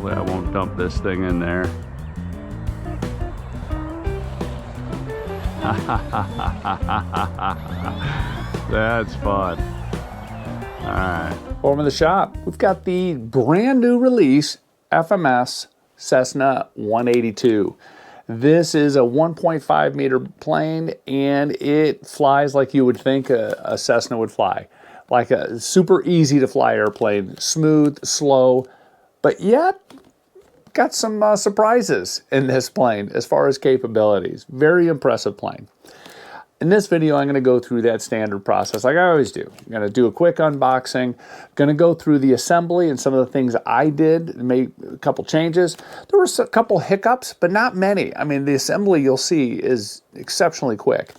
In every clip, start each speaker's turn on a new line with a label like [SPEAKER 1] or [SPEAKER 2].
[SPEAKER 1] Hopefully I won't dump this thing in there. That's fun. All right. Over the shop, we've got the brand new release FMS Cessna 182. This is a 1.5 meter plane, and it flies like you would think a Cessna would fly. Like a super easy to fly airplane, smooth, slow, but yet got some surprises in this plane as far as capabilities. Very impressive plane. In this video, I'm going to go through that standard process like I always do. I'm going to do a quick unboxing, going to go through the assembly and some of the things I did, make a couple changes. There were a couple hiccups, but not many. I mean, the assembly you'll see is exceptionally quick.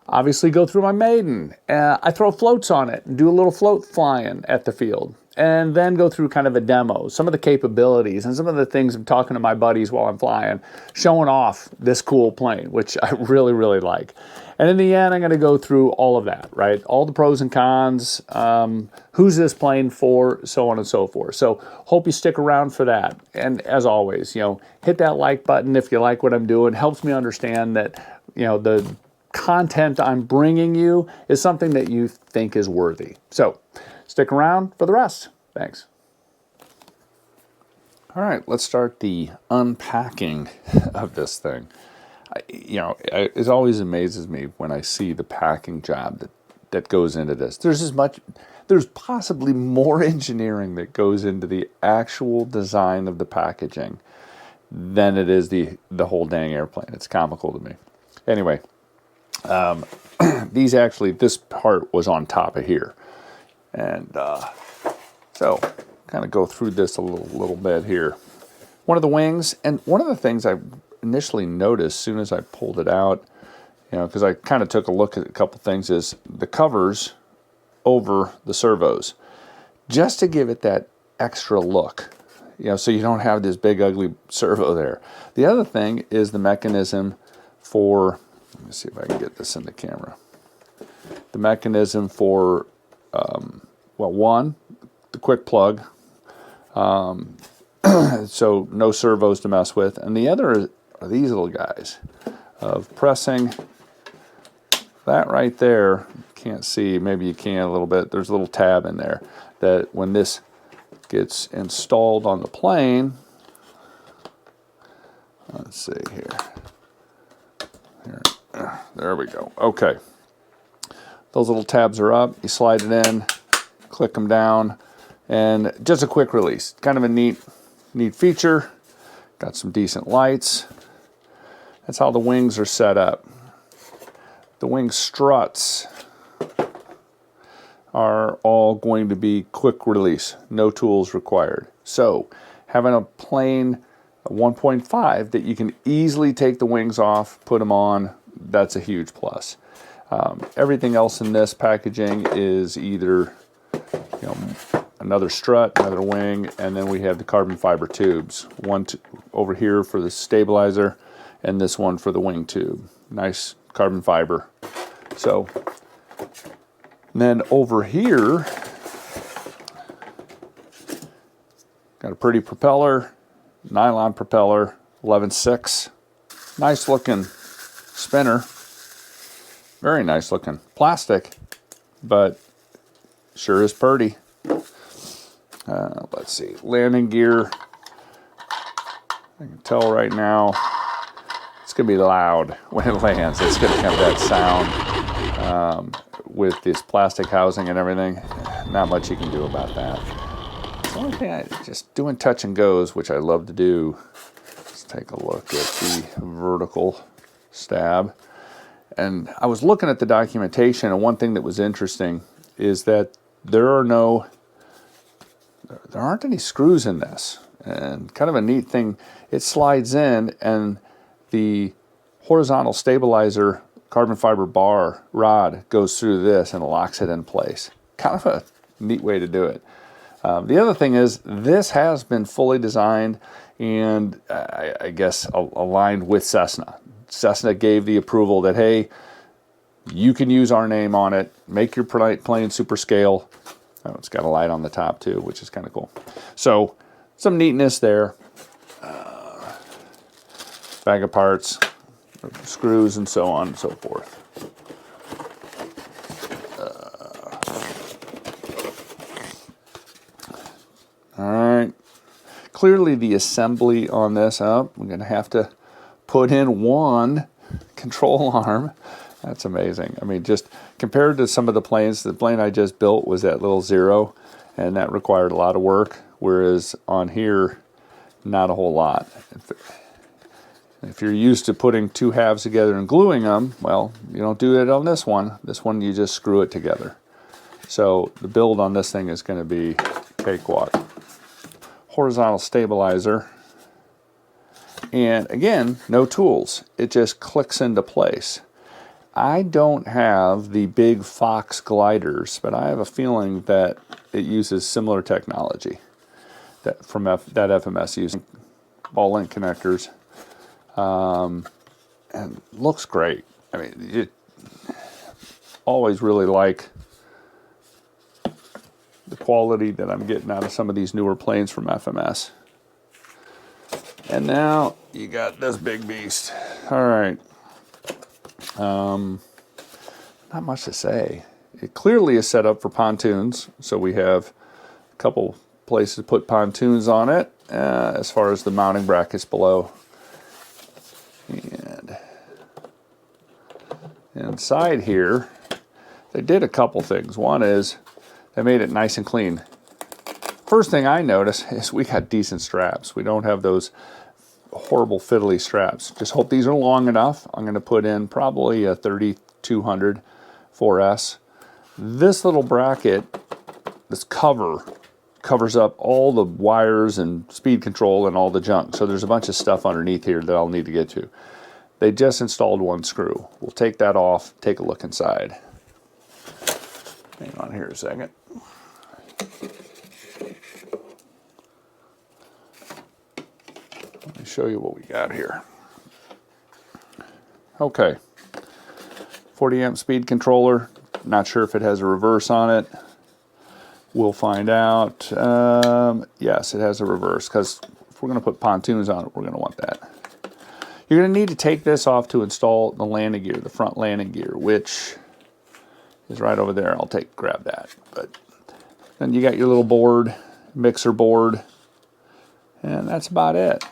[SPEAKER 1] Obviously go through my Maiden. I throw floats on it and do a little float flying at the field. And then go through kind of a demo, some of the capabilities and some of the things I'm talking to my buddies while I'm flying, showing off this cool plane, which I really, really like. And in the end, I'm going to go through all of that, right? All the pros and cons, who's this plane for, so on and so forth. So hope you stick around for that. And as always, hit that like button if you like what I'm doing. It helps me understand that, the content I'm bringing you is something that you think is worthy. So stick around for the rest. Thanks. All right, let's start the unpacking of this thing. It always amazes me when I see the packing job that goes into this. There's possibly more engineering that goes into the actual design of the packaging than it is the whole dang airplane. It's comical to me. Anyway, this part was on top of here. And so kind of go through this a little bit here. One of the wings, and one of the things I initially noticed as soon as I pulled it out, because I kind of took a look at a couple things, is the covers over the servos, just to give it that extra look, so you don't have this big ugly servo there. The other thing is the mechanism for, let me see if I can get this in the camera. The mechanism for, one, the quick plug, so no servos to mess with, and the other are these little guys of pressing that right there. Can't see, maybe you can a little bit. There's a little tab in there that when this gets installed on the plane, let's see here. There we go. Okay. Those little tabs are up. You slide it in, click them down, and just a quick release. Kind of a neat feature. Got some decent lights. That's how the wings are set up. The wing struts are all going to be quick release, no tools required. So having a plane, a 1.5, that you can easily take the wings off, put them on, that's a huge plus. Everything else in this packaging is either another strut, another wing, and then we have the carbon fiber tubes. One over here for the stabilizer, and this one for the wing tube. Nice carbon fiber. So, then over here, got a pretty propeller, nylon propeller, 11.6. Nice looking spinner. Very nice looking. Plastic, but sure is pretty. Let's see, landing gear. I can tell right now it's going to be loud when it lands. It's going to have that sound with this plastic housing and everything. Not much you can do about that. The only thing just doing touch and goes, which I love to do. Let's take a look at the vertical stab. And I was looking at the documentation, and one thing that was interesting is that there aren't any screws in this. And kind of a neat thing, it slides in, and the horizontal stabilizer carbon fiber bar rod goes through this and locks it in place. Kind of a neat way to do it. The other thing is, this has been fully designed and I guess aligned with Cessna. Cessna gave the approval that, hey, you can use our name on it, make your plane super scale. Oh, it's got a light on the top too, which is kind of cool. So some neatness there. Bag of parts, screws, and so on and so forth. All right. Clearly the assembly on this, we're going to have to put in one control arm. That's amazing. I mean, just compared to some of the planes, the plane I just built was that little Zero, and that required a lot of work, whereas on here, not a whole lot. If you're used to putting two halves together and gluing them, well, you don't do it on this one. This one, you just screw it together. So the build on this thing is going to be cakewalk. Horizontal stabilizer. And again, no tools. It just clicks into place. I don't have the big Fox gliders, but I have a feeling that it uses similar technology that from that FMS using ball link connectors. And looks great. I mean, you always really like the quality that I'm getting out of some of these newer planes from FMS. And now you got this big beast. All right. Not much to say. It clearly is set up for pontoons, so we have a couple places to put pontoons on it, as far as the mounting brackets below. And inside here, they did a couple things. One is they made it nice and clean. First thing I noticed is we got decent straps. We don't have those horrible fiddly straps. Just hope these are long enough. I'm going to put in probably a 3200 4S. This little bracket, this cover, covers up all the wires and speed control and all the junk. So there's a bunch of stuff underneath here that I'll need to get to. They just installed one screw. We'll take that off, take a look inside. Hang on here a second. Let me show you what we got here. Okay. 40 amp speed controller. Not sure if it has a reverse on it. We'll find out. Yes, it has a reverse, because if we're going to put pontoons on it, we're going to want that. You're going to need to take this off to install the landing gear, the front landing gear, which is right over there. I'll grab that. But then you got your little board, mixer board, and that's about it.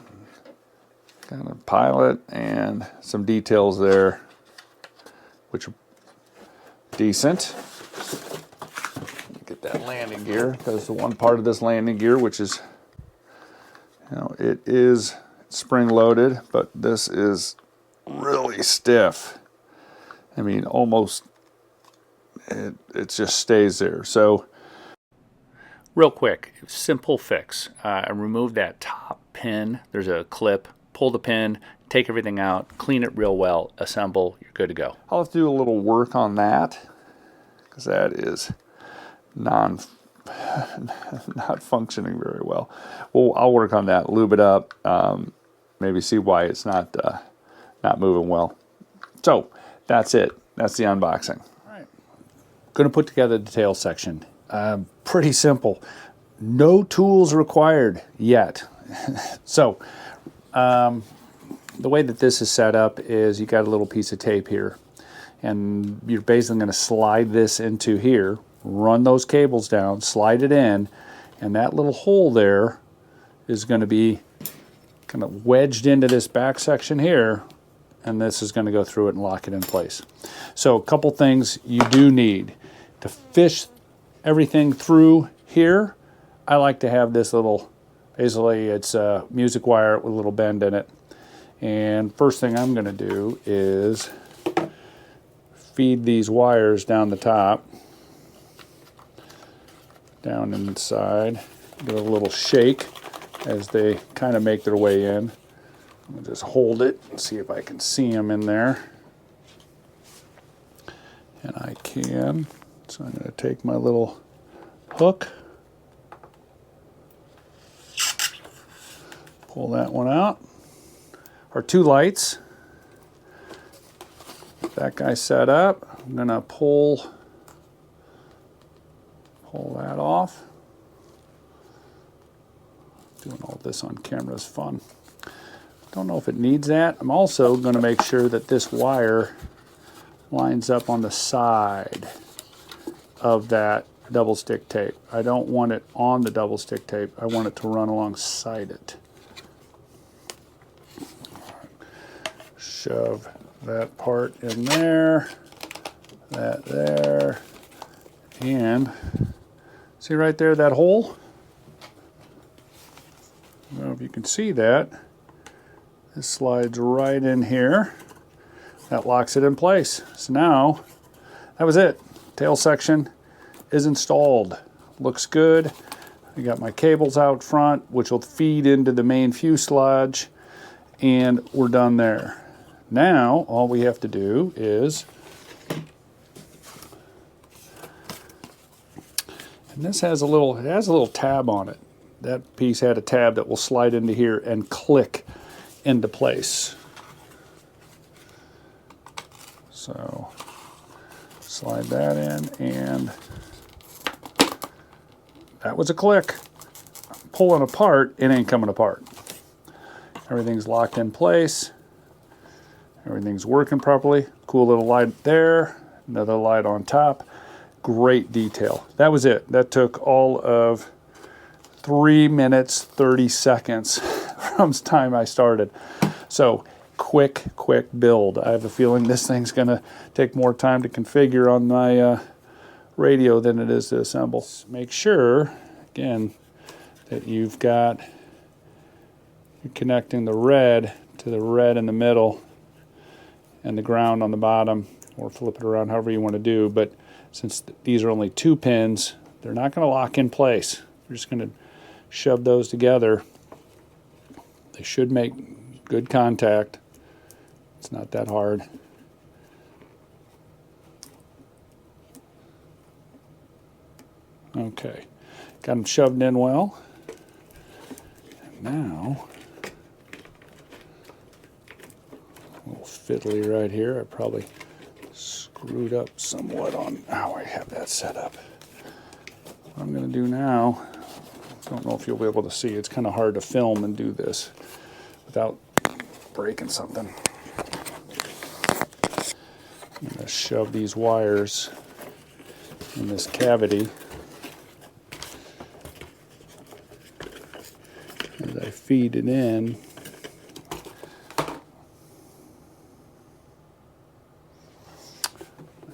[SPEAKER 1] Kind of pilot and some details there, which are decent. Get that landing gear, because the one part of this landing gear, which is, it is spring loaded, but this is really stiff. I mean, almost, it just stays there. So, real quick, simple fix. I removed that top pin. There's a clip. Pull the pin, take everything out, clean it real well, assemble, you're good to go. I'll have to do a little work on that, because that is not functioning very well. Well, I'll work on that, lube it up, maybe see why it's not moving well. So that's it. That's the unboxing. All right. Going to put together the tail section. Pretty simple. No tools required yet. So the way that this is set up is you got a little piece of tape here, and you're basically going to slide this into here, run those cables down, slide it in, and that little hole there is going to be kind of wedged into this back section here, and this is going to go through it and lock it in place. So a couple things you do need to fish everything through here. I like to have this little, basically it's a music wire with a little bend in it. And first thing I'm going to do is feed these wires down the top, down inside, give it a little shake as they kind of make their way in. I'll just hold it and see if I can see them in there. And I can. So I'm going to take my little hook, pull that one out. Our two lights. That guy set up. I'm going to pull that off. Doing all this on camera is fun. Don't know if it needs that. I'm also going to make sure that this wire lines up on the side of that double stick tape. I don't want it on the double stick tape. I want it to run alongside it. Shove that part in there, that there, and see right there that hole? I don't know if you can see that. This slides right in here. That locks it in place. So now, that was it. Tail section is installed. Looks good. I got my cables out front, which will feed into the main fuselage, and we're done there. Now, all we have to do is, and this has a little tab on it. That piece had a tab that will slide into here and click into place. So slide that in, and that was a click. Pulling apart, it ain't coming apart. Everything's locked in place. Everything's working properly. Cool little light there, another light on top. Great detail. That was it. That took all of 3 minutes, 30 seconds from the time I started. So quick build. I have a feeling this thing's gonna take more time to configure on my radio than it is to assemble. Make sure, again, that you're connecting the red to the red in the middle and the ground on the bottom, or flip it around however you want to do. But since these are only 2 pins, they're not going to lock in place. You're just going to shove those together. They should make good contact. It's not that hard. Okay, got them shoved in well. And now, a little fiddly right here. I probably screwed up somewhat on how I have that set up. What I'm going to do now, I don't know if you'll be able to see, it's kind of hard to film and do this without breaking something. I'm going to shove these wires in this cavity as I feed it in. I'm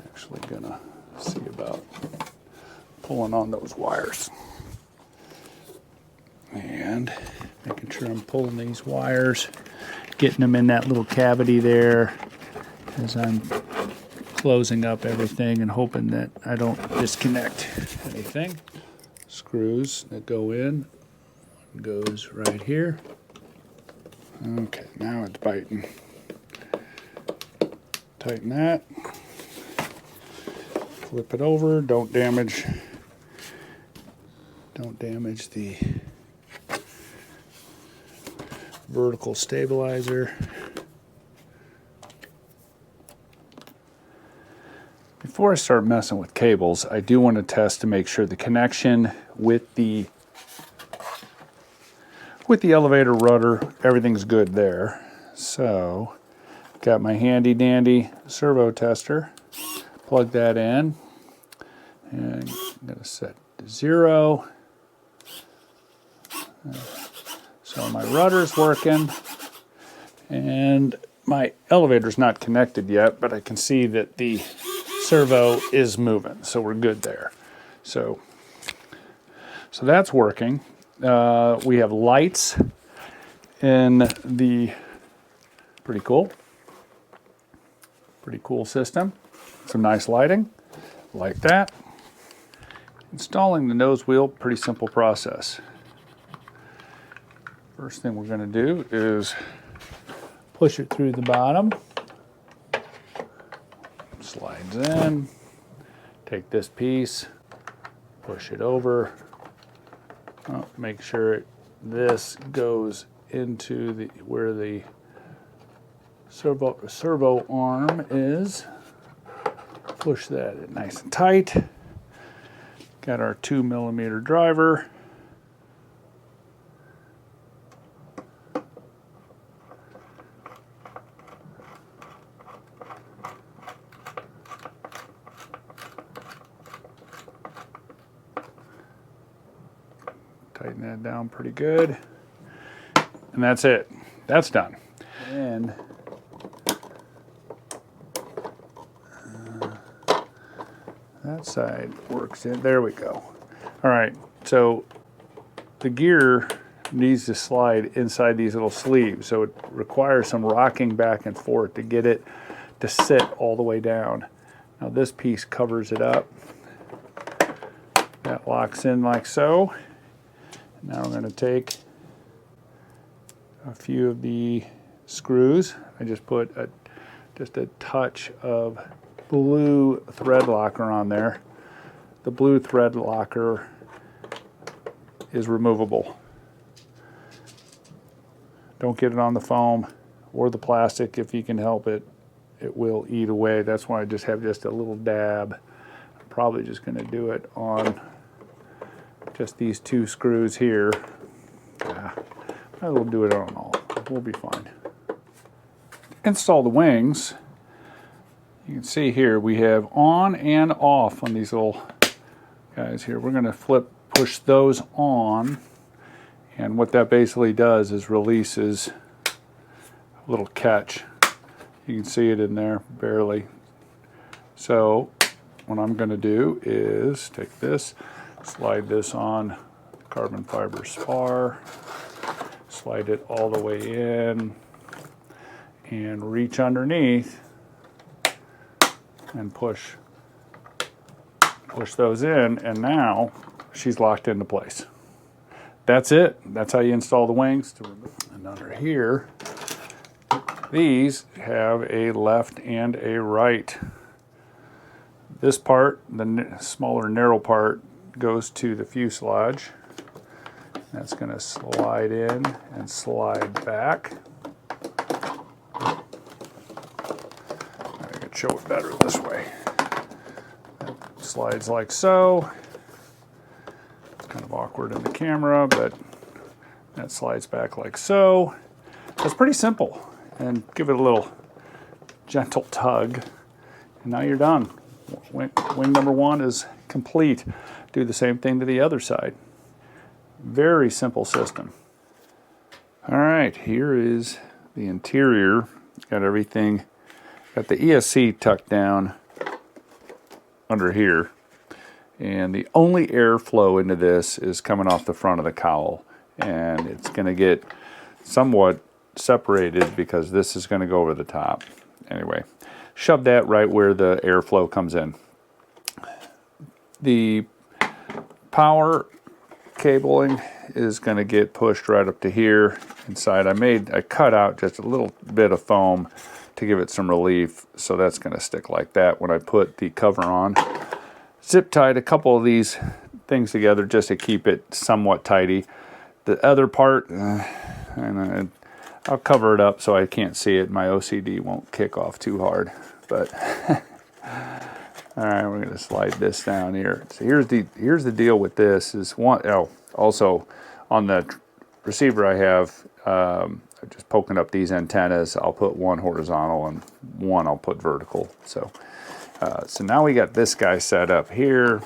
[SPEAKER 1] actually going to see about pulling on those wires and making sure I'm pulling these wires, getting them in that little cavity there as I'm closing up everything and hoping that I don't disconnect anything. Screws that go in, one goes right here. Okay, now it's biting. Tighten that. Flip it over. Don't damage the vertical stabilizer. Before I start messing with cables, I do want to test to make sure the connection with the elevator rudder, everything's good there. So, got my handy dandy servo tester. Plug that in, and I'm going to set to 0. So my rudder's working, and my elevator's not connected yet, but I can see that the servo is moving, so we're good there. So that's working. We have lights in the pretty cool system. Some nice lighting, like that. Installing the nose wheel, pretty simple process. First thing we're going to do is push it through the bottom. Slides in. Take this piece, push it over. Make sure this goes into where the servo arm is. Push that in nice and tight. Got our 2mm driver. Tighten that down pretty good. And that's it. That's done. And that side works in. There we go. All right, so the gear needs to slide inside these little sleeves, so it requires some rocking back and forth to get it to sit all the way down. Now this piece covers it up. That locks in like so. Now we're going to take a few of the screws. I just put just a touch of blue thread locker on there. The blue thread locker is removable. Don't get it on the foam or the plastic if you can help it. It will eat away. That's why I just have just a little dab. I'm probably just going to do it on just these two screws here. I will do it on all. We'll be fine. Install the wings. You can see here we have on and off on these little guys here. We're going to push those on, and what that basically does is releases a little catch. You can see it in there barely. So what I'm going to do is take this, slide this on carbon fiber spar, slide it all the way in, and reach underneath and push those in, and now she's locked into place. That's it. That's how you install the wings. And under here, these have a left and a right. This part, the smaller narrow part, goes to the fuselage. That's going to slide in and slide back. I could show it better this way. That slides like so. It's kind of awkward in the camera, but that slides back like so. That's pretty simple. And give it a little gentle tug, and now you're done. Wing number one is complete. Do the same thing to the other side. Very simple system. All right, here is the interior. Got everything, got the ESC tucked down under here, and the only airflow into this is coming off the front of the cowl, and it's going to get somewhat separated because this is going to go over the top. Anyway, shove that right where the airflow comes in. The power cabling is going to get pushed right up to here inside. I cut out just a little bit of foam to give it some relief, so that's going to stick like that when I put the cover on. Zip tied a couple of these things together just to keep it somewhat tidy. The other part, I'll cover it up so I can't see it. My OCD won't kick off too hard, but all right, we're going to slide this down here. So here's the deal with this is also on the receiver I have, just poking up these antennas. I'll put one horizontal and one I'll put vertical. So now we got this guy set up here.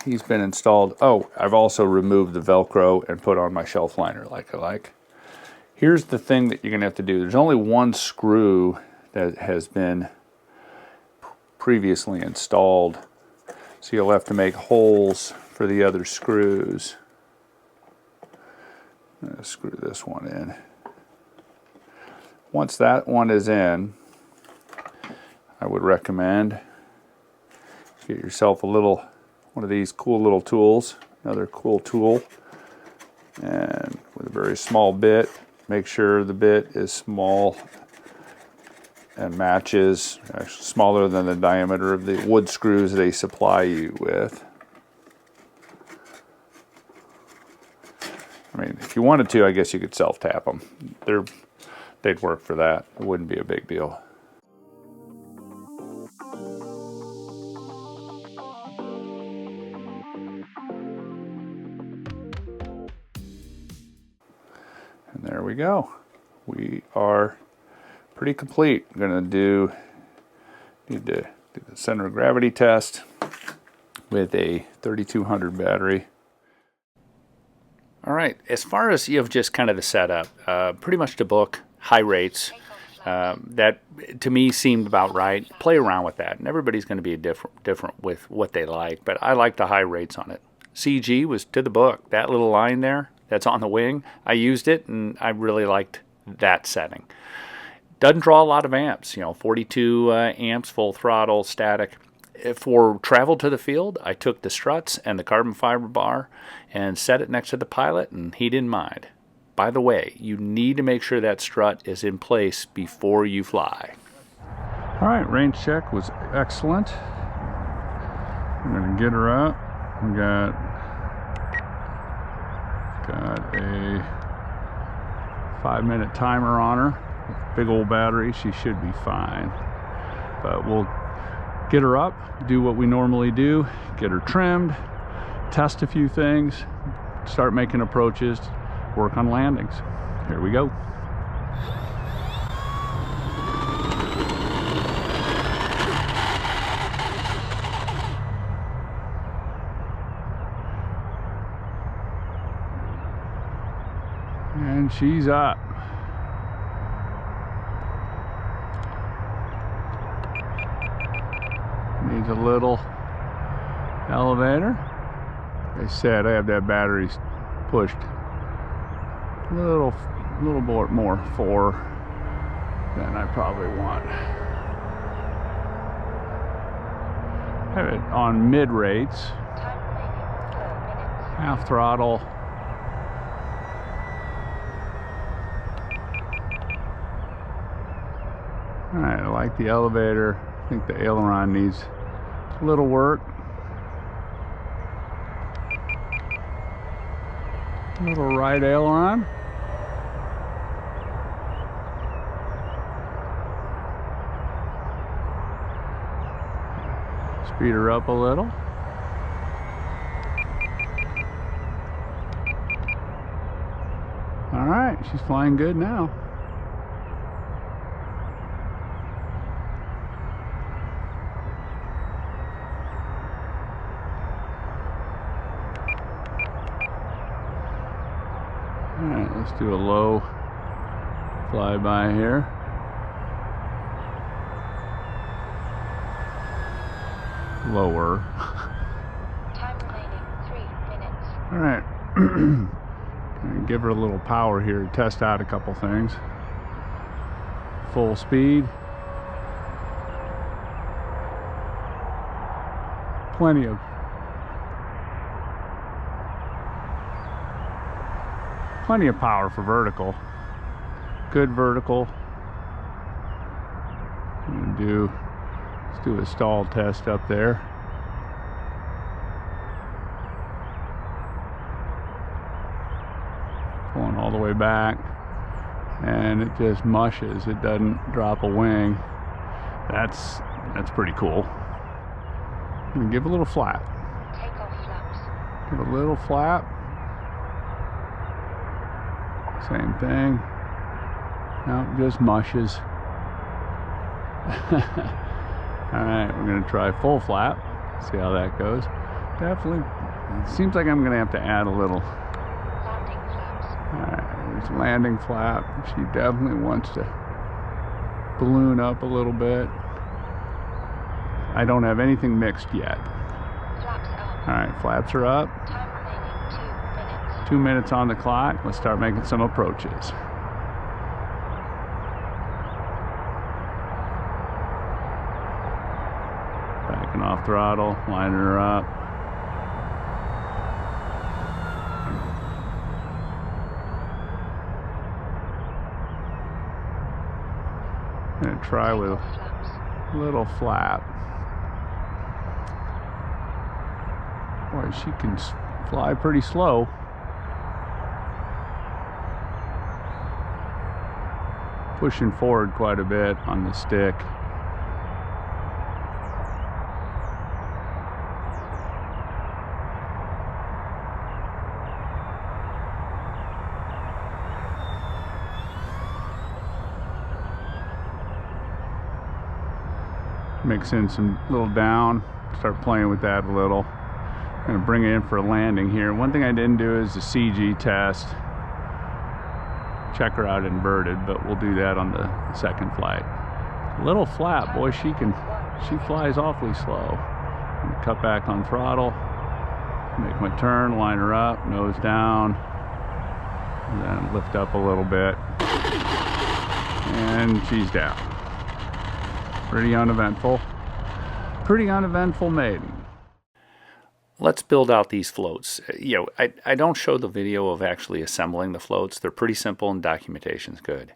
[SPEAKER 1] He's been installed. Oh, I've also removed the Velcro and put on my shelf liner like I like. Here's the thing that you're going to have to do. There's only one screw that has been previously installed, so you'll have to make holes for the other screws. I'm going to screw this one in. Once that one is in, I would recommend get yourself one of these cool little tools, another cool tool, and with a very small bit, make sure the bit is small and matches, actually smaller than the diameter of the wood screws they supply you with. I mean, if you wanted to, I guess you could self-tap them. They'd work for that. It wouldn't be a big deal. And there we go. We are pretty complete. I'm going to need to do the center of gravity test. with a 3200 battery. All right, as far as just kind of the setup, pretty much the book, high rates, that to me seemed about right. Play around with that, and everybody's going to be different with what they like, but I like the high rates on it. CG was to the book. That little line there that's on the wing, I used it, and I really liked that setting. Doesn't draw a lot of amps, 42 amps, full throttle, static. For travel to the field, I took the struts and the carbon fiber bar and set it next to the pilot, and he didn't mind. By the way, you need to make sure that strut is in place before you fly. All right, range check was excellent. I'm gonna get her up. We got a 5-minute timer on her. Big old battery, she should be fine. But we'll get her up, do what we normally do, get her trimmed, test a few things, start making approaches, work on landings. Here we go. And she's up. Needs a little elevator. They said I have that battery pushed a little more for than I probably want. Have it on mid rates, half throttle. All right, I like the elevator. I think the aileron needs a little work. A little right aileron. Speed her up a little. All right, she's flying good now. Alright, let's do a low flyby here. Lower.
[SPEAKER 2] Time remaining 3 minutes.
[SPEAKER 1] Alright. Give her a little power here to test out a couple things. Full speed. Plenty of power for vertical. Good vertical. Let's do a stall test up there. Pulling all the way back, and it just mushes. It doesn't drop a wing. That's pretty cool. I'm gonna give a little flap.
[SPEAKER 2] Takeoff flaps.
[SPEAKER 1] Give a little flap. Same thing. No, just mushes. Alright, we're going to try full flap. See how that goes. Definitely, it seems like I'm going to have to add a little.
[SPEAKER 2] Landing flaps.
[SPEAKER 1] Alright, there's landing flap. She definitely wants to balloon up a little bit. I don't have anything mixed yet.
[SPEAKER 2] Flaps up.
[SPEAKER 1] Alright, flaps are up.
[SPEAKER 2] Time remaining 2 minutes.
[SPEAKER 1] 2 minutes on the clock. Let's start making some approaches. Backing off throttle, lining her up. I'm going to try with a little flap. Boy, she can fly pretty slow. Pushing forward quite a bit on the stick. Mix in some little down start playing with that a little. I'm gonna bring it in for a landing here. One thing I didn't do is the CG test. Check her out inverted, but we'll do that on the second flight. Little flap, boy, she flies awfully slow. Cut back on throttle, make my turn, line her up, nose down, and then lift up a little bit, and she's down. Pretty uneventful Maiden. Let's build out these floats. I don't show the video of actually assembling the floats. They're pretty simple and documentation's good.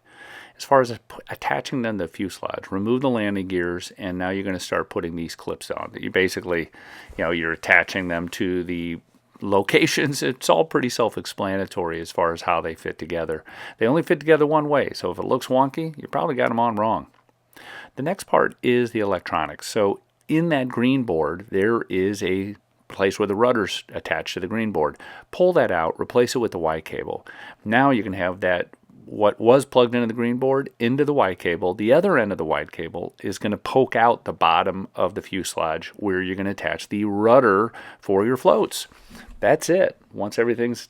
[SPEAKER 1] As far as attaching them to the fuselage, remove the landing gears, and now you're going to start putting these clips on. You basically, you're attaching them to the locations. It's all pretty self-explanatory as far as how they fit together. They only fit together one way, so if it looks wonky, you probably got them on wrong. The next part is the electronics. So in that green board, there is a place where the rudder's attached to the green board. Pull that out, replace it with the Y cable. Now you can have that, what was plugged into the green board, into the Y cable. The other end of the Y cable is going to poke out the bottom of the fuselage where you're going to attach the rudder for your floats. That's it. Once everything's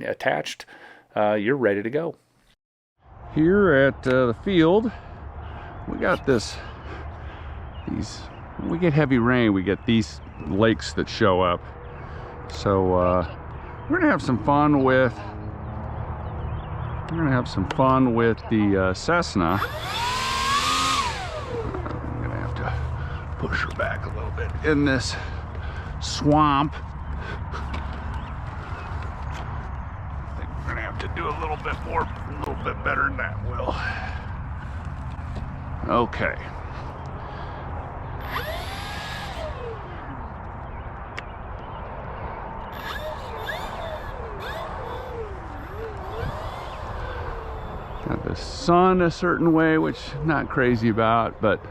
[SPEAKER 1] attached, you're ready to go. Here at the field, we got when we get heavy rain, we get these lakes that show up. So we're gonna have some fun with the Cessna. I'm gonna have to push her back a little bit in this swamp. I think we're gonna have to do a little bit better than that, Will. Okay. Got the sun a certain way, which I'm not crazy about, but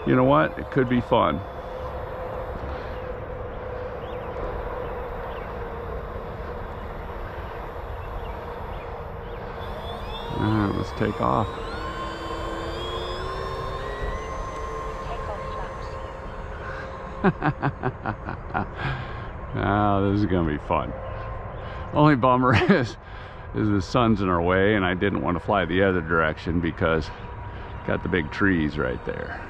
[SPEAKER 1] you know what? It could be fun. All right, let's take off. Oh, this is gonna be fun. Only bummer is the sun's in our way, and I didn't want to fly the other direction because got the big trees right there.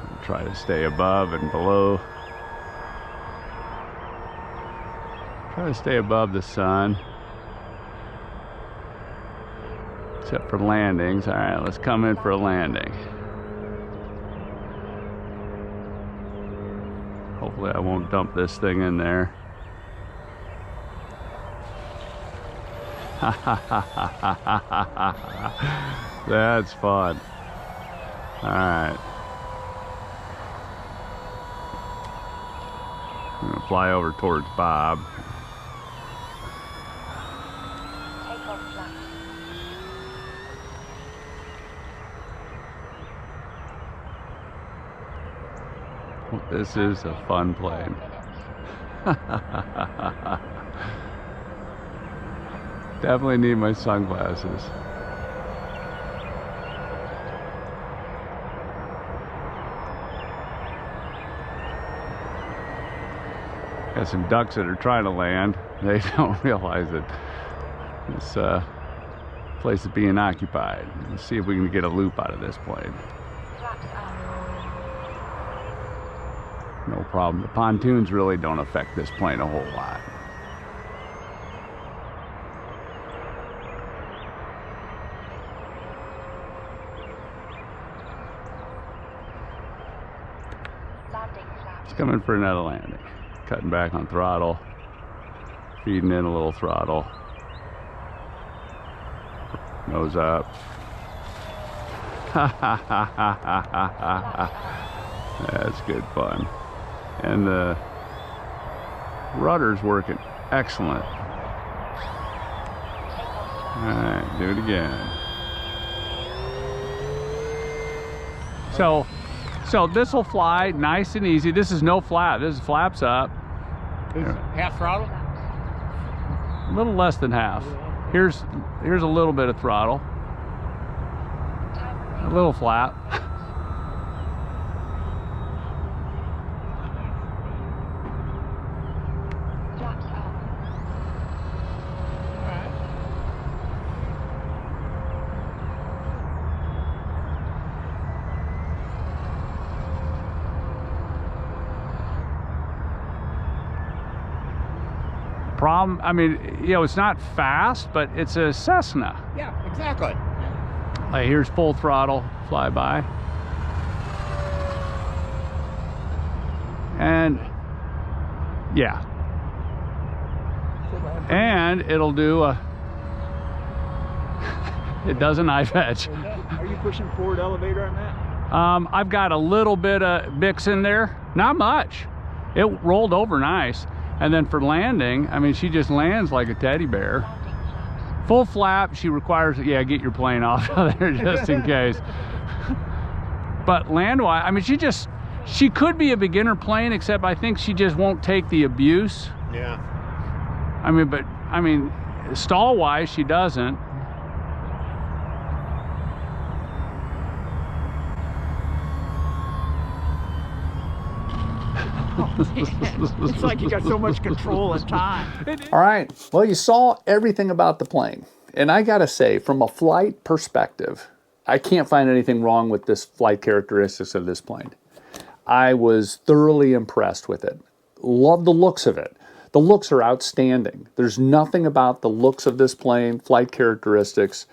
[SPEAKER 1] So we'll try to stay above and below. Try to stay above the sun. Except for landings. All right, let's come in for a landing. Hopefully I won't dump this thing in there. That's fun. All right. I'm gonna fly over towards Bob.
[SPEAKER 2] Take off flaps.
[SPEAKER 1] This is a fun plane. Definitely need my sunglasses. Got some ducks that are trying to land. They don't realize that this place is being occupied. Let's see if we can get a loop out of this plane.
[SPEAKER 2] Flaps up.
[SPEAKER 1] No problem. The pontoons really don't affect this plane a whole lot.
[SPEAKER 2] Landing flaps.
[SPEAKER 1] It's coming for another landing. Cutting back on throttle. Feeding in a little throttle. Nose up. That's good fun. And the rudder's working excellent. Alright, do it again. So this will fly nice and easy. This is no flap. This is flaps up.
[SPEAKER 3] This is half throttle?
[SPEAKER 1] A little less than half. Here's a little bit of throttle. A little flap. problem, I mean, you know, it's not fast, but it's a Cessna.
[SPEAKER 3] Yeah, exactly.
[SPEAKER 1] Like, here's full throttle flyby. And yeah. And it'll do a, it does a knife edge.
[SPEAKER 4] Are you pushing forward elevator on that?
[SPEAKER 1] I've got a little bit of mix in there, not much. It rolled over nice. And then for landing, I mean, she just lands like a teddy bear.
[SPEAKER 2] Landing flaps.
[SPEAKER 1] Full flap, she requires, yeah, get your plane off of there just in case. But land-wise, I mean, she could be a beginner plane, except I think she just won't take the abuse.
[SPEAKER 3] Yeah.
[SPEAKER 1] I mean, stall-wise, she doesn't.
[SPEAKER 4] It's like you got so much control and time.
[SPEAKER 1] All right, well, you saw everything about the plane. And I gotta say, from a flight perspective, I can't find anything wrong with this flight characteristics of this plane. I was thoroughly impressed with it. Love the looks of it. The looks are outstanding. There's nothing about the looks of this plane, flight characteristics,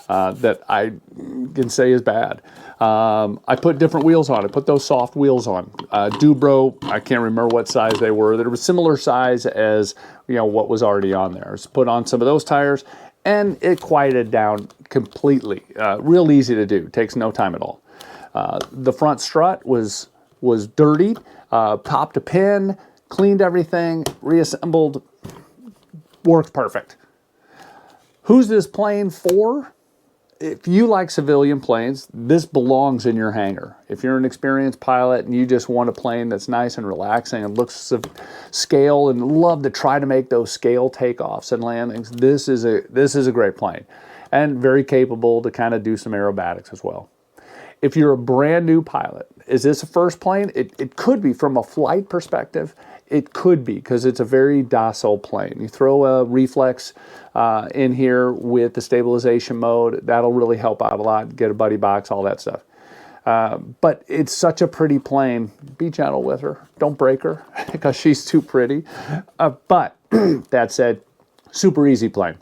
[SPEAKER 1] that I can say is bad. I put different wheels on it. Put those soft wheels on. Dubro, I can't remember what size they were. They were similar size as, you know, what was already on there. So put on some of those tires, and it quieted down completely. Real easy to do. Takes no time at all. The front strut was dirty. Popped a pin, cleaned everything, reassembled. Works perfect. Who's this plane for? If you like civilian planes, this belongs in your hangar. If you're an experienced pilot and you just want a plane that's nice and relaxing and looks scale and love to try to make those scale takeoffs and landings, this is a great plane, and very capable to kind of do some aerobatics as well. If you're a brand new pilot, is this a first plane? It could be from a flight perspective. It could be, because it's a very docile plane. You throw a reflex in here with the stabilization mode, that'll really help out a lot. Get a buddy box, all that stuff. But it's such a pretty plane. Be gentle with her. Don't break her, because she's too pretty. But that said, super easy plane.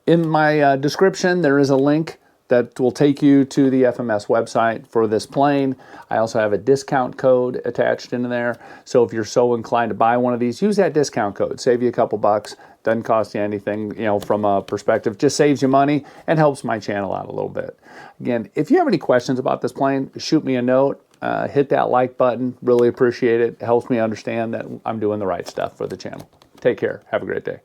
[SPEAKER 1] In my description, there is a link that will take you to the FMS website for this plane. I also have a discount code attached into there. So if you're so inclined to buy one of these, use that discount code. Save you a couple bucks. Doesn't cost you anything, you know, from a perspective. Just saves you money and helps my channel out a little bit. Again, if you have any questions about this plane, shoot me a note. Hit that like button. Really appreciate it. It helps me understand that I'm doing the right stuff for the channel. Take care. Have a great day.